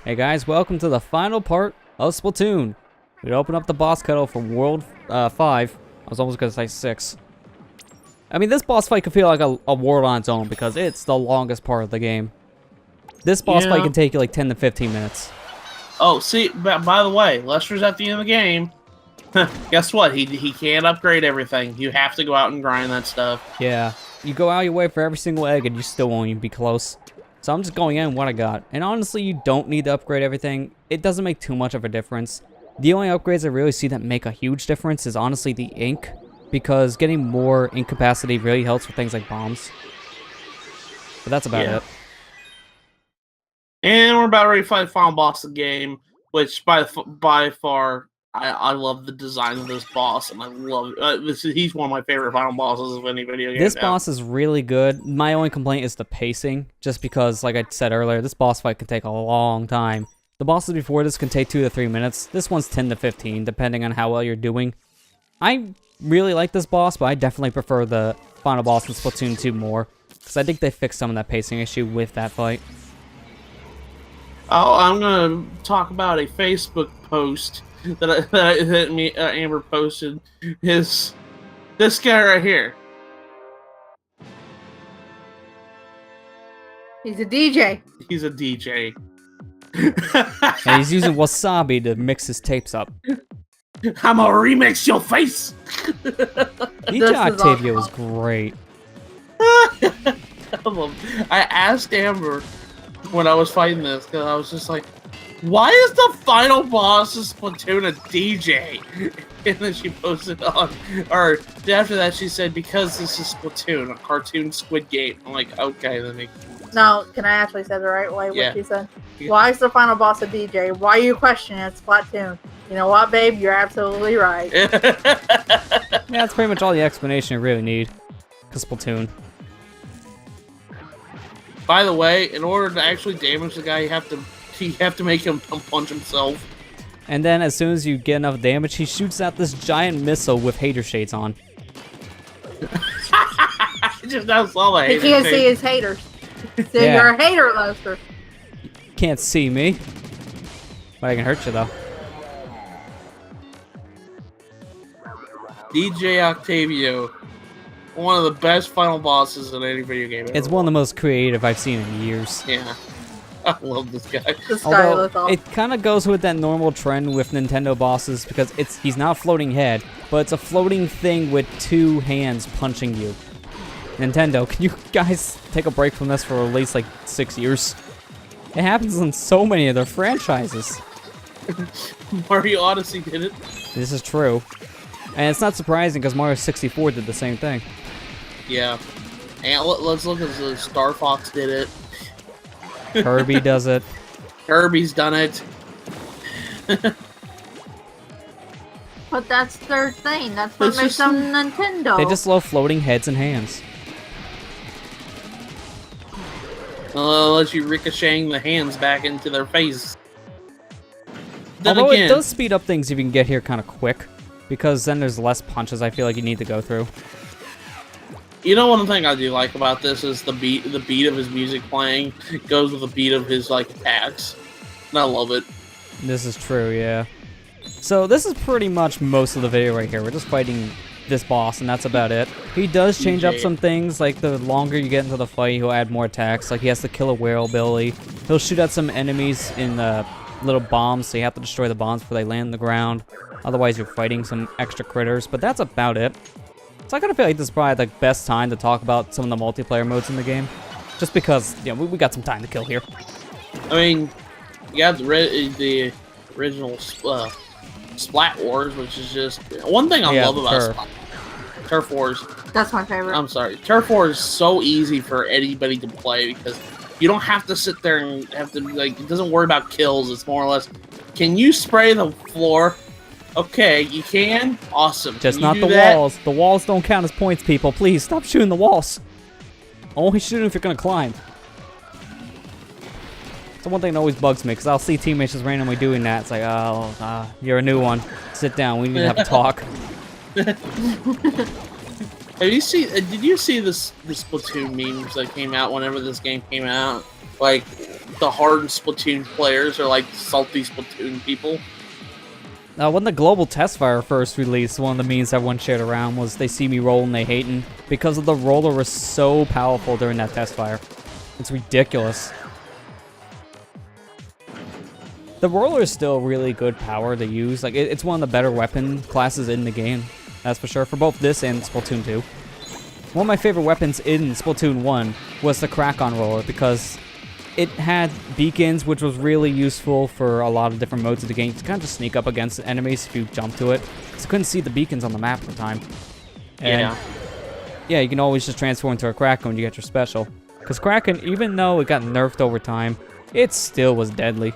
Hey guys, welcome to the final part of Splatoon. We open up the boss cuddle for World 5. I was almost going to say 6. I mean, this boss fight could feel like a world on its own because it's the longest part of the game. This boss fight can take you like 10 to 15 minutes. Oh, see, by the way, Lester's at the end of the game. Guess what? He can't upgrade everything. You have to go out and grind that stuff. Yeah, you go out your way for every single egg and you still won't even be close. So I'm just going in what I got. And honestly, you don't need to upgrade everything. It doesn't make too much of a difference. The only upgrades I really see that make a huge difference is honestly the ink. Because getting more ink capacity really helps with things like bombs. But that's about it. And we're about ready to fight the final boss of the game. Which, by far, I love the design of this boss. And I love he's one of my favorite final bosses of any video game. This boss is really good. My only complaint is the pacing. Just because, like I said earlier, this boss fight can take a long time. The bosses before this can take 2 to 3 minutes. This one's 10 to 15, depending on how well you're doing. I really like this boss, but I definitely prefer the final boss in Splatoon 2 more. Because I think they fixed some of that pacing issue with that fight. Oh, I'm going to talk about a Facebook post that Amber posted. This guy right here. He's a DJ. He's a DJ. And he's using wasabi to mix his tapes up. I'm gonna remix your face. DJ Octavio is great. I asked Amber when I was fighting this because I was just like, "Why is the final boss of Splatoon a DJ?" And then she posted on, or after that she said, "Because this is Splatoon, a cartoon Squid Game." I'm like, "Okay, then." No, can I actually say the right way? Yeah. What she said? Why is the final boss a DJ? Why are you questioning it? It's Splatoon. You know what, babe? You're absolutely right. Yeah, that's pretty much all the explanation you really need. Because Splatoon. By the way, in order to actually damage the guy, you have to make him punch himself. And then as soon as you get enough damage, he shoots out this giant missile with hater shades on. I just now saw that. He can't see his haters. So Yeah. you're a hater, Lester. Can't see me. But I can hurt you though. DJ Octavio, one of the best final bosses in any video game ever. It's one of the most creative I've seen in years. Yeah. I love this guy. This guy Although, looks awesome. it kind of goes with that normal trend with Nintendo bosses because he's not a floating head, but it's a floating thing with 2 hands punching you. Nintendo, can you guys take a break from this for at least like 6 years? It happens in so many of their franchises. Mario Odyssey did it. This is true. And it's not surprising because Mario 64 did the same thing. Yeah. And let's look at the Star Fox did it. Kirby does it. Kirby's done it. But that's their thing. That's what makes them Nintendo. They just love floating heads and hands. Let you ricocheting the hands back into their face. Then Although again, it does speed up things if you can get here kind of quick. Because then there's less punches I feel like you need to go through. you know, one thing I do like about this is the beat of his music playing goes with the beat of his like attacks. And I love it. This is true, yeah. So this is pretty much most of the video right here. We're just fighting this boss, and that's about it. He does change up some things, like the longer you get into the fight, he'll add more attacks. Like he has the kill a whale ability. He'll shoot at some enemies in little bombs, so you have to destroy the bombs before they land on the ground. Otherwise, you're fighting some extra critters, but that's about it. So I kind of feel like this is probably the best time to talk about some of the multiplayer modes in the game. Just because, you know, we got some time to kill here. I mean, you got the original Splat Wars, which is just one thing I love about Turf Wars. That's my favorite. I'm sorry, Turf Wars is so easy for anybody to play because you don't have to sit there and have to like. It doesn't worry about kills. It's more or less, can you spray the floor? Okay, you can. Awesome. Just not the walls. The walls don't count as points, people. Please stop shooting the walls. Only shoot if you're gonna climb. So one thing that always bugs me, because I'll see teammates just randomly doing that. It's like, oh, you're a new one. Sit down. We need to have a talk. Have you seen? Did you see the Splatoon memes that came out whenever this game came out? Like, the hardened Splatoon players are like salty Splatoon people. When the global test fire first released, one of the memes everyone shared around was they see me rolling, they hating, because of the roller was so powerful during that test fire. It's ridiculous. The roller is still really good power to use. Like it's one of the better weapon classes in the game, that's for sure, for both this and Splatoon 2. One of my favorite weapons in Splatoon 1 was the crack-on roller because it had beacons, which was really useful for a lot of different modes of the game. You kind of just sneak up against enemies if you jump to it. Because you couldn't see the beacons on the map at the time. And yeah, you can always just transform into a Kraken when you get your special. Because Kraken, even though it got nerfed over time, it still was deadly.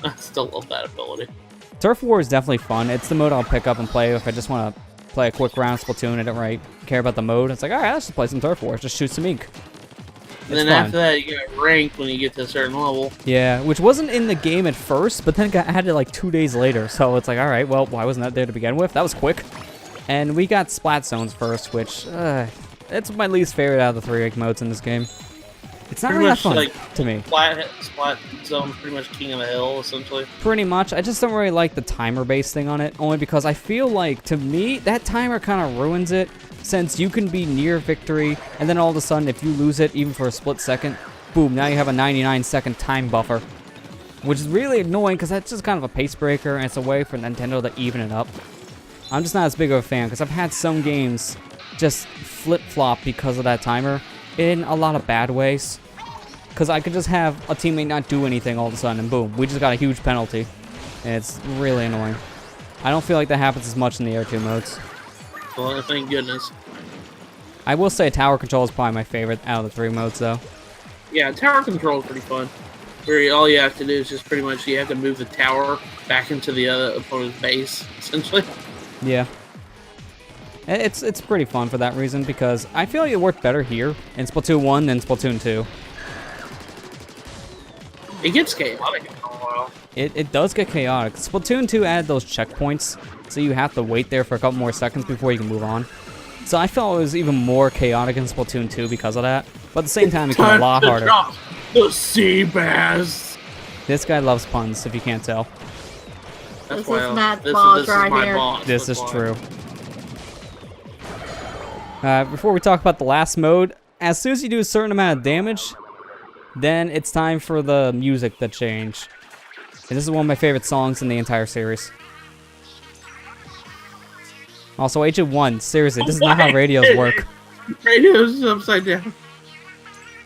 I still love that ability. Turf War is definitely fun. It's the mode I'll pick up and play if I just want to play a quick round of Splatoon. I don't really care about the mode. It's like, alright, let's just play some Turf War. Just shoot some ink. And then after that, you get ranked when you get to a certain level. Yeah, which wasn't in the game at first, but then got added like 2 days later. So it's like, all right, well, why wasn't that there to begin with? That was quick. And we got Splat Zones first, which it's my least favorite out of the 3 rank modes in this game. It's not really that fun to me. Splat Zone, pretty much king of the hill, essentially. Pretty much. I just don't really like the timer-based thing on it, only because I feel like, to me, that timer kind of ruins it. Since you can be near victory, and then all of a sudden, if you lose it, even for a split second, boom, now you have a 99-second time buffer. Which is really annoying, because that's just kind of a pace breaker, and it's a way for Nintendo to even it up. I'm just not as big of a fan, because I've had some games just flip-flop because of that timer, in a lot of bad ways. Because I could just have a teammate not do anything all of a sudden, and boom, we just got a huge penalty. And it's really annoying. I don't feel like that happens as much in the Air 2 modes. Well, thank goodness. I will say tower control is probably my favorite out of the 3 modes, though. Yeah, tower control is pretty fun. Where all you have to do is just pretty much you have to move the tower back into the other opponent's base, essentially. Yeah. It's pretty fun for that reason, because I feel like it worked better here in Splatoon 1 than Splatoon 2. It gets chaotic after a while. It does get chaotic. Splatoon 2 added those checkpoints, so you have to wait there for a couple more seconds before you can move on. So I felt it was even more chaotic in Splatoon 2 because of that. But at the same time, it got a lot harder. Drop the sea bass. This guy loves puns, if you can't tell. That's This why is Matt's boss right my here. boss. This That's is why. true. Before we talk about the last mode, as soon as you do a certain amount of damage, then it's time for the music to change. And this is one of my favorite songs in the entire series. Also, Agent 1, seriously, this is not how radios work. Radio's upside down.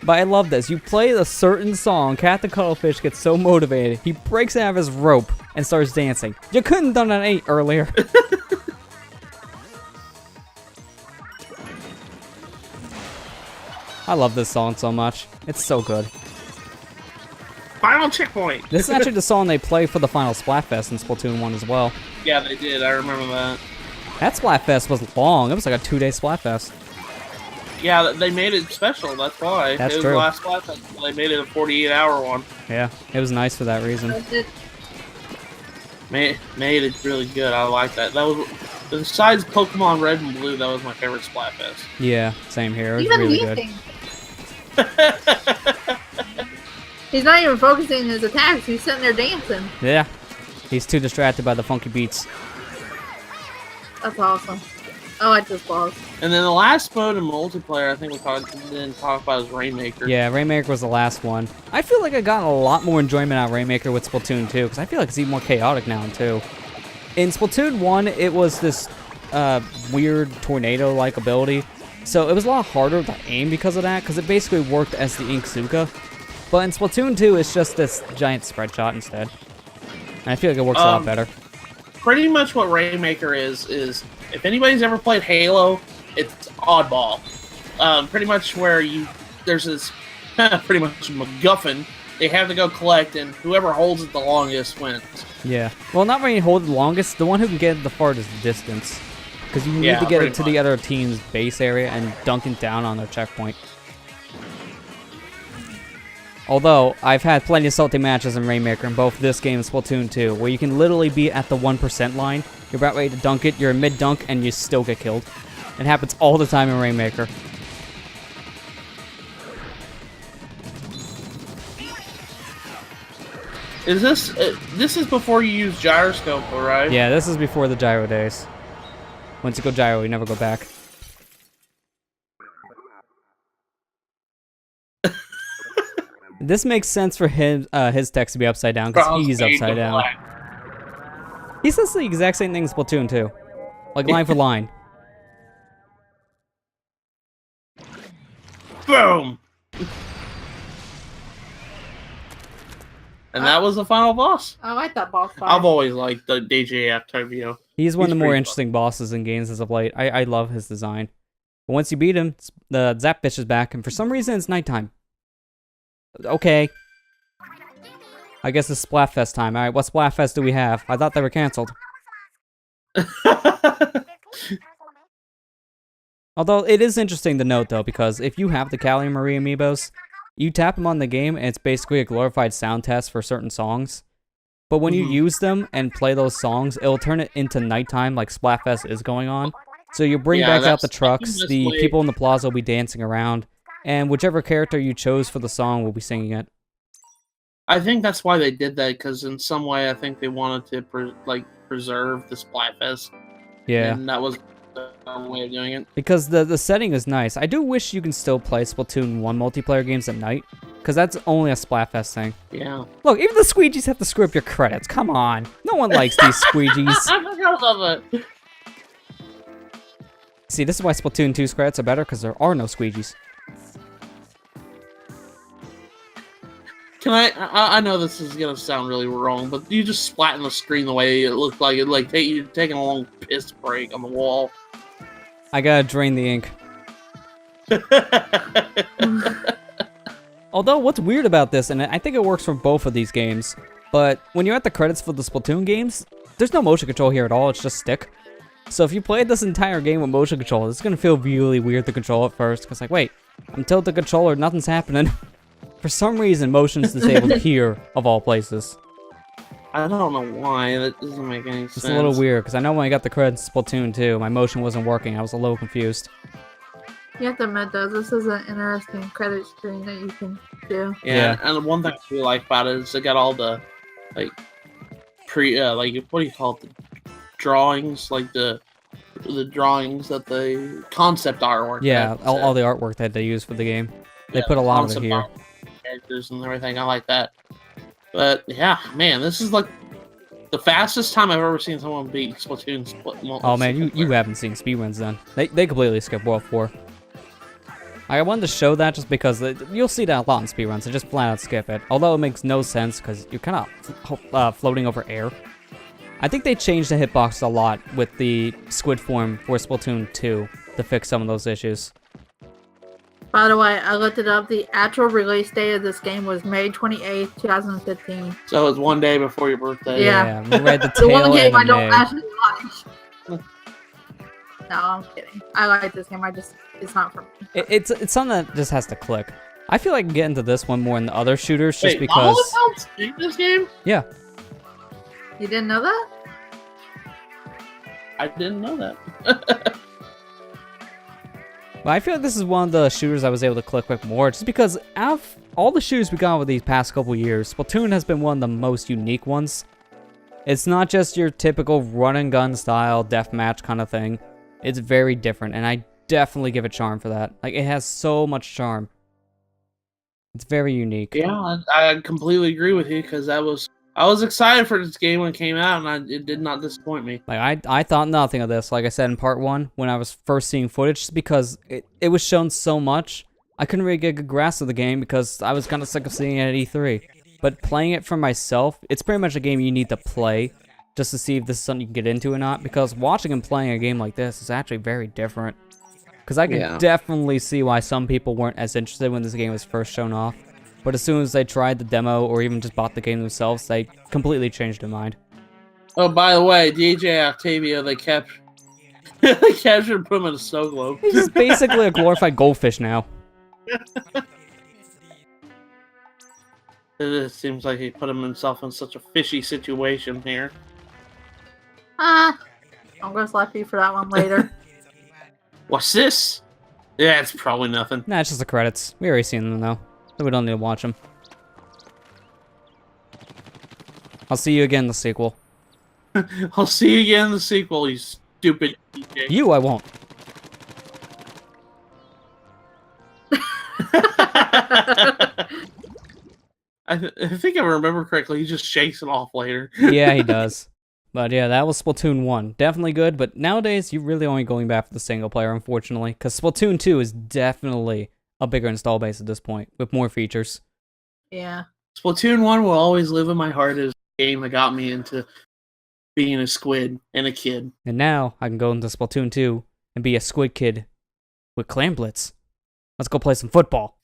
But I love this. You play a certain song, Captain Cuttlefish gets so motivated, he breaks out of his rope and starts dancing. You couldn't have done that 8 earlier. I love this song so much. It's so good. Final checkpoint. This is actually the song they play for the final Splatfest in Splatoon 1 as well. Yeah, they did. I remember that. That Splatfest was long. It was like a 2-day Splatfest. Yeah, they made it special. That's why. That's it was true. the last Splatfest. They made it a 48-hour one. Yeah, it was nice for that reason. Made it really good. I like that. That was, besides Pokemon Red and Blue, that was my favorite Splatfest. Yeah, same here. It was Even really he good. thinks. He's not even focusing his attacks. He's sitting there dancing. Yeah, he's too distracted by the funky beats. That's awesome. I like this boss. And then the last mode in multiplayer, I think we didn't talk about is Rainmaker. Yeah, Rainmaker was the last one. I feel like I got a lot more enjoyment out of Rainmaker with Splatoon 2, because I feel like it's even more chaotic now in 2. In Splatoon 1, it was this weird tornado-like ability, so it was a lot harder to aim because of that, because it basically worked as the Inkzuka. But in Splatoon 2, it's just this giant spread shot instead. And I feel like it works a lot better. Pretty much what Rainmaker is if anybody's ever played Halo, it's Oddball. Pretty much where there's this pretty much MacGuffin they have to go collect, and whoever holds it the longest wins. Yeah. Well, not really hold the longest. The one who can get it the farthest distance. Because you need to get it to the other team's base area and dunk it down on their checkpoint. Although, I've had plenty of salty matches in Rainmaker in both this game and Splatoon 2, where you can literally be at the 1% line, you're about ready to dunk it, you're in mid-dunk, and you still get killed. It happens all the time in Rainmaker. Is this this is before you use gyroscope, right? Yeah, this is before the gyro days. Once you go gyro, you never go back. This makes sense for his text to be upside down because he's upside down. He says the exact same thing in Splatoon too, like line for line. Boom. And that was the final boss. I like that boss fight. I've always liked the DJ Octavio. He's one of the more pretty interesting bosses in games as of late. I love his design. But once you beat him, the Zap Bitch is back, and for some reason it's nighttime. Okay. I guess it's Splatfest time. Alright, what Splatfest do we have? I thought they were cancelled. Although, it is interesting to note, though, because if you have the Callie Marie amiibos, you tap them on the game, and it's basically a glorified sound test for certain songs. But when you use them and play those songs, it'll turn it into nighttime, like Splatfest is going on. So you bring back out the trucks, the people in the plaza will be dancing around, and whichever character you chose for the song will be singing it. I think that's why they did that, because in some way I think they wanted to preserve the Splatfest. Yeah. And that was the way of doing it. Because the setting is nice. I do wish you can still play Splatoon 1 multiplayer games at night, because that's only a Splatfest thing. Yeah. Look, even the squeegees have to screw up your credits. Come on. No one likes these squeegees. I forgot about that. See, this is why Splatoon 2's credits are better, because there are no squeegees. Can I know this is gonna sound really wrong, but you just splatting the screen the way it looked like you're taking a long piss break on the wall. I gotta drain the ink. Although, what's weird about this, and I think it works for both of these games, but when you're at the credits for the Splatoon games, there's no motion control here at all, it's just stick. So if you played this entire game with motion control, it's gonna feel really weird to control at first, because like, wait, I'm tilted the controller, nothing's happening. For some reason, motion's disabled here, of all places. I don't know why, that doesn't make any sense. It's a little weird, because I know when I got the credits in Splatoon 2, my motion wasn't working, I was a little confused. You have to admit, though, this is an interesting credit screen that you can do. Yeah, and one thing I really like about it is they got all the, like, what do you call it, the drawings, like the drawings that the concept artwork. Yeah, all the artwork that they use for the game. They put a lot of it here. Characters and everything, I like that. But yeah, man, this is like the fastest time I've ever seen someone beat Splatoon. Oh man, you haven't seen speedruns then. They completely skip World 4. I wanted to show that just because you'll see that a lot in speedruns. They just flat out skip it. Although it makes no sense because you're kind of floating over air. I think they changed the hitbox a lot with the squid form for Splatoon 2 to fix some of those issues. By the way, I looked it up. The actual release date of this game was May 28th, 2015. So it's one day before your birthday. Yeah. We read the The one tail game end I of don't May. actually like. No, I'm kidding. I like this game. It's not for me. It's something that just has to click. I feel like I can get into this one more than the other shooters just Wait, because... all the helps in this game? Yeah. You didn't know that? I didn't know that. But I feel like this is one of the shooters I was able to click with more, just because out of all the shooters we got over these past couple years, Splatoon has been one of the most unique ones. It's not just your typical run and gun style deathmatch kind of thing. It's very different, and I definitely give it charm for that. Like, it has so much charm. It's very unique. Yeah, I completely agree with you because I was excited for this game when it came out, and it did not disappoint me. Like, I thought nothing of this, like I said in part 1, when I was first seeing footage, just because it was shown so much, I couldn't really get a good grasp of the game because I was kind of sick of seeing it at E3. But playing it for myself, it's pretty much a game you need to play just to see if this is something you can get into or not, because watching and playing a game like this is actually very different. Because I can definitely see why some people weren't as interested when this game was first shown off. But as soon as they tried the demo or even just bought the game themselves, they completely changed their mind. Oh, by the way, DJ Octavio, they captured and put him in a snow globe. He's just basically a glorified goldfish now. It seems like he put himself in such a fishy situation here. I'm gonna slap you for that one later. What's this? Yeah, it's probably nothing. Nah, it's just the credits. We already seen them though, so we don't need to watch them. I'll see you again in the sequel. I'll see you again in the sequel, you stupid DJ. You, I won't. I think I remember correctly, he just shakes it off later. Yeah, he does. But yeah, that was Splatoon 1. Definitely good, but nowadays, you're really only going back for the single player, unfortunately. Because Splatoon 2 is definitely a bigger install base at this point, with more features. Yeah. Splatoon 1 will always live in my heart as a game that got me into being a squid and a kid. And now, I can go into Splatoon 2 and be a squid kid with Clan Blitz. Let's go play some football.